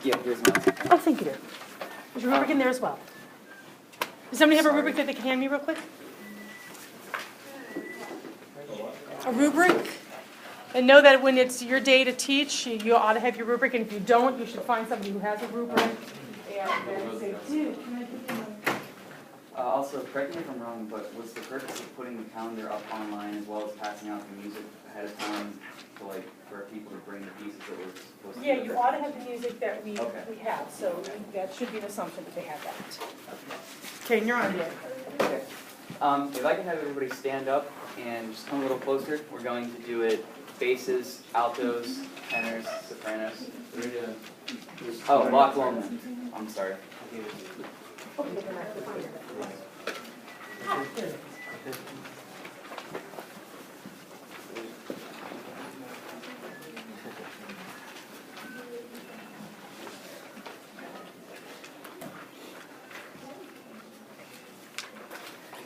Yeah, here's my Oh, thank you. There's a rubric in there as well. Does somebody have a rubric that they can hand me real quick? A rubric? And know that when it's your day to teach, you ought to have your rubric, and if you don't, you should find somebody who has a rubric. And then say, dude, can I give you one? Also, correct me if I'm wrong, but was the purpose of putting the calendar up online as well as passing out the music ahead of time to, like, for people to bring the pieces that were supposed to? Yeah, you ought to have the music that we Okay. have, so that should be an assumption that they have that. Okay, and you're on yet. Okay. If I can have everybody stand up and just come a little closer, we're going to do it basses, altos, tenors, sopranos. Oh, Loch Lomond. I'm sorry.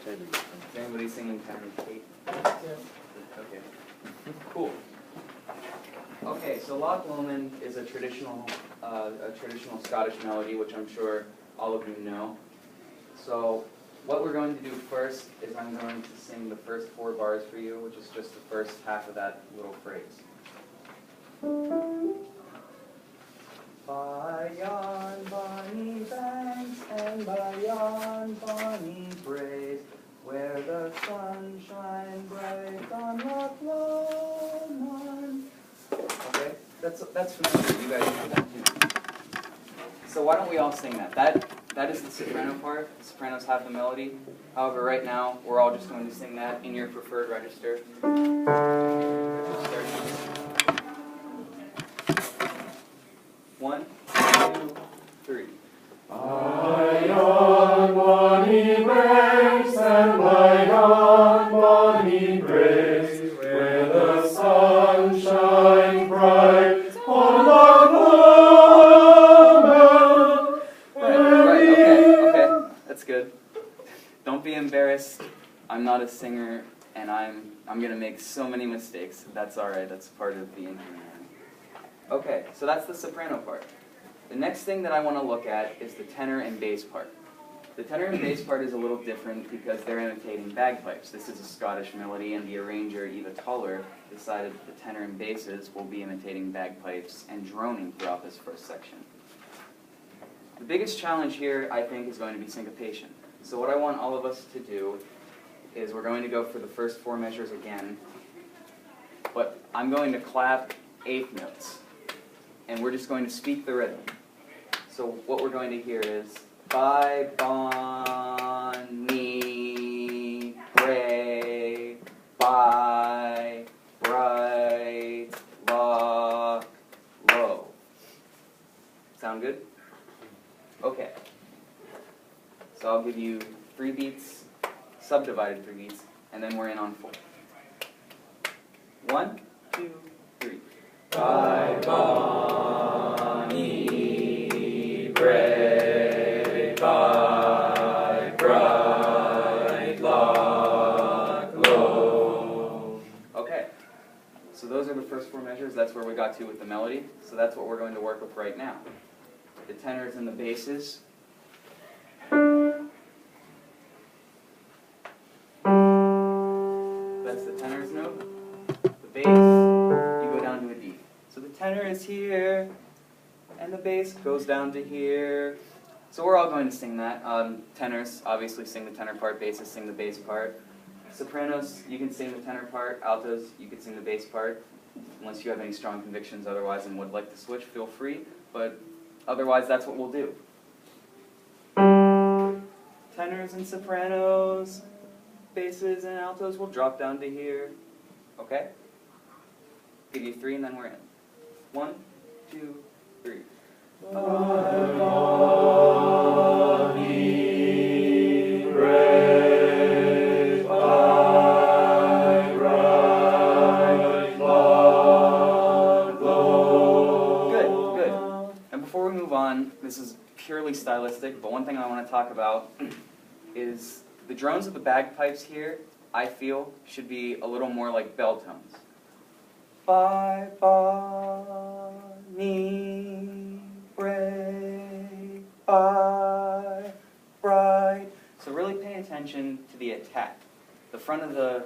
Is anybody singing tenor Kate? Okay. Cool. Okay, so Loch Lomond is a traditional Scottish melody, which I'm sure all of you know. So what we're going to do first is I'm going to sing the first 4 bars for you, which is just the first half of that little phrase. By yon bonny banks and by yon bonny braes, where the sun shines bright on Loch Lomond. Okay, that's familiar. You guys know that too. So why don't we all sing that? That is the soprano part. The sopranos have the melody. However, right now we're all just going to sing that in your preferred register. One, two, three. By yon bonny banks and by yon bonny braes, where the sun shines bright on Loch Lomond. Right, okay, that's good. Don't be embarrassed. I'm not a singer, and I'm gonna make so many mistakes. That's all right. That's part of the engineering. Okay, so that's the soprano part. The next thing that I want to look at is the tenor and bass part. The tenor and bass part is a little different because they're imitating bagpipes. This is a Scottish melody, and the arranger, Eva Toller, decided that the tenor and basses will be imitating bagpipes and droning throughout this first section. The biggest challenge here, I think, is going to be syncopation. So what I want all of us to do is we're going to go for the first 4 measures again, but I'm going to clap 8th notes, and we're just going to speak the rhythm. So what we're going to hear is, by bonny brae, by bright Loch Lomond. Sound good? Okay. So I'll give you 3 beats, subdivided 3 beats, and then we're in on 4. 1, 2, 3. By bonny brae, by bright Loch Lomond. Okay, so those are the first 4 measures. That's where we got to with the melody. So that's what we're going to work with right now. The tenors and the basses. That's the tenor's note. The bass, you go down to a D. So the tenor is here, and the bass goes down to here. So we're all going to sing that. Tenors obviously sing the tenor part, basses sing the bass part. Sopranos, you can sing the tenor part. Altos, you can sing the bass part. Unless you have any strong convictions otherwise and would like to switch, feel free. But otherwise, that's what we'll do. Tenors and sopranos, basses and altos will drop down to here. Okay? Give you 3 and then we're in. 1, 2, 3. This is purely stylistic, but one thing I want to talk about is the drones of the bagpipes here, I feel, should be a little more like bell tones. By bonny brae, attention to the attack. The front of the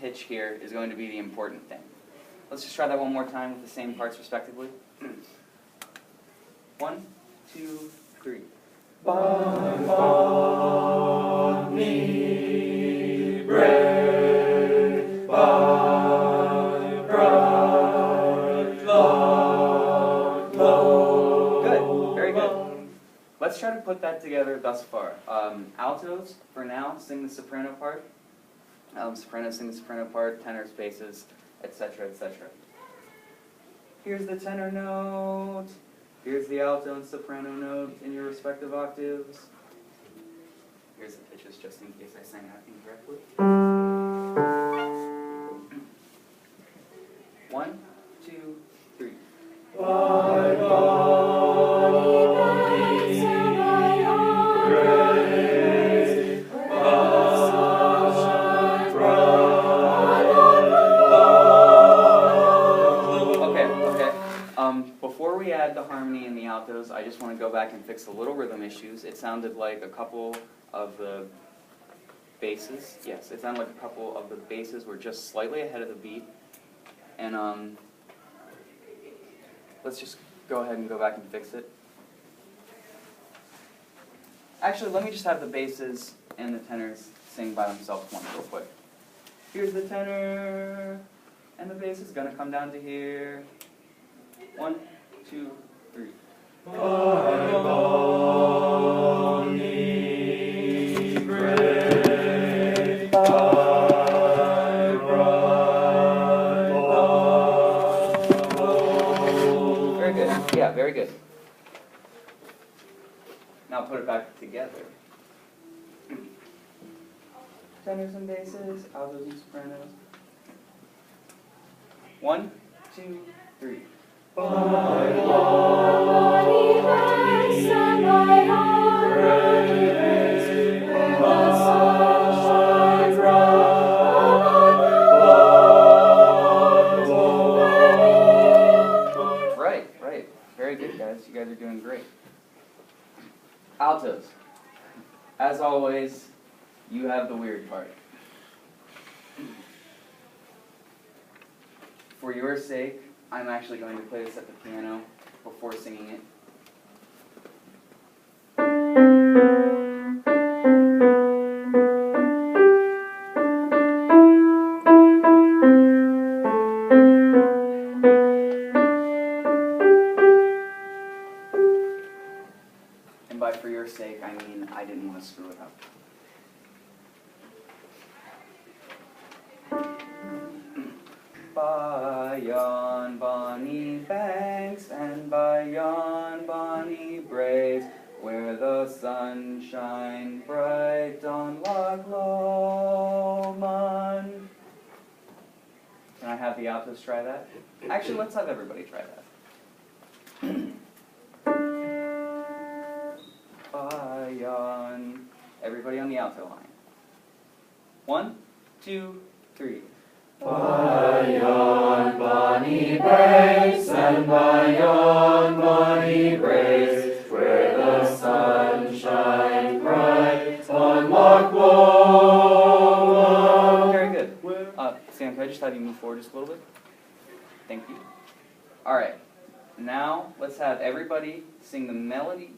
pitch here is going to be the important thing. Let's just try that one more time with the same parts respectively. 1, 2, 3. Bonnie brave, by bright light, Good, very good. Let's try to put that together thus far. Altos, for now, sing the soprano part. Sopranos sing the soprano part, tenors, basses, etc., etc. Here's the tenor note. Here's the alto and soprano note in your respective octaves. Here's the pitches, just in case I sang that incorrectly. 1, 2, 3. by Bonnie brave, Okay. Before we add the harmony in the altos, I just want to go back and fix the little rhythm issues. It sounded like a couple of the basses. Yes, it sounded like a couple of the basses were just slightly ahead of the beat. And let's just go ahead and go back and fix it. Actually, let me just have the basses and the tenors sing by themselves once real quick. Here's the tenor, and the bass is gonna come down to here. 1, 2, 3. by Bonnie brave, by bright light. Very good. Yeah, very good. Now put it back together. Tenors and basses, altos and sopranos. 1, 2, 3. By Bonnie brave, when the sun shines bright. Right. Very good, guys. You guys are doing great. Altos. As always, you have the weird part. For your sake, I'm actually going to play this at the piano before singing it. And by for your sake, I mean I didn't want to screw it up. By yon bonny banks and by yon bonny braes, where the sun shines bright on Loch Lomond. Can I have the altos try that? Actually, let's have everybody try that. By yon. Everybody on the alto line. 1, 2, 3. By yon bonny banks and by yon bonny braes, where the sun shines bright on Loch Lomond. Very good. Sam, can I just have you move forward just a little bit? Thank you. All right. Now let's have everybody sing the melody,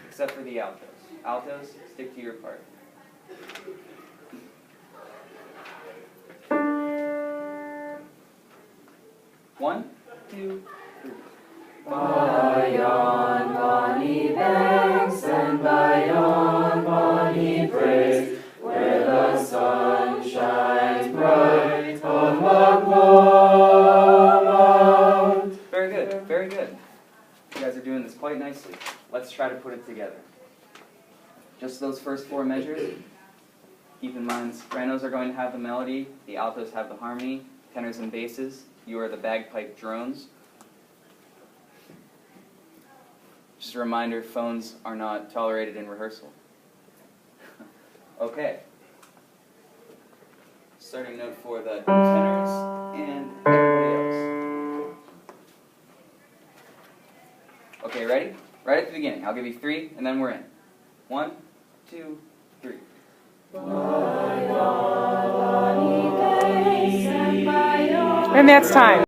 except for the altos. Altos, stick to your part. One, 2, 3. By yon bonny banks and by yon bonny braes, where the sun shines bright on Loch Lomond. Very good, very good. You guys are doing this quite nicely. Let's try to put it together. Just those first 4 measures. Keep in mind, sopranos are going to have the melody, the altos have the harmony, tenors and basses. You are the bagpipe drones. Just a reminder, phones are not tolerated in rehearsal. Okay. Starting note for the tenors and everybody else. Okay, ready? Right at the beginning. I'll give you 3, and then we're in. 1, 2, 3. And that's time.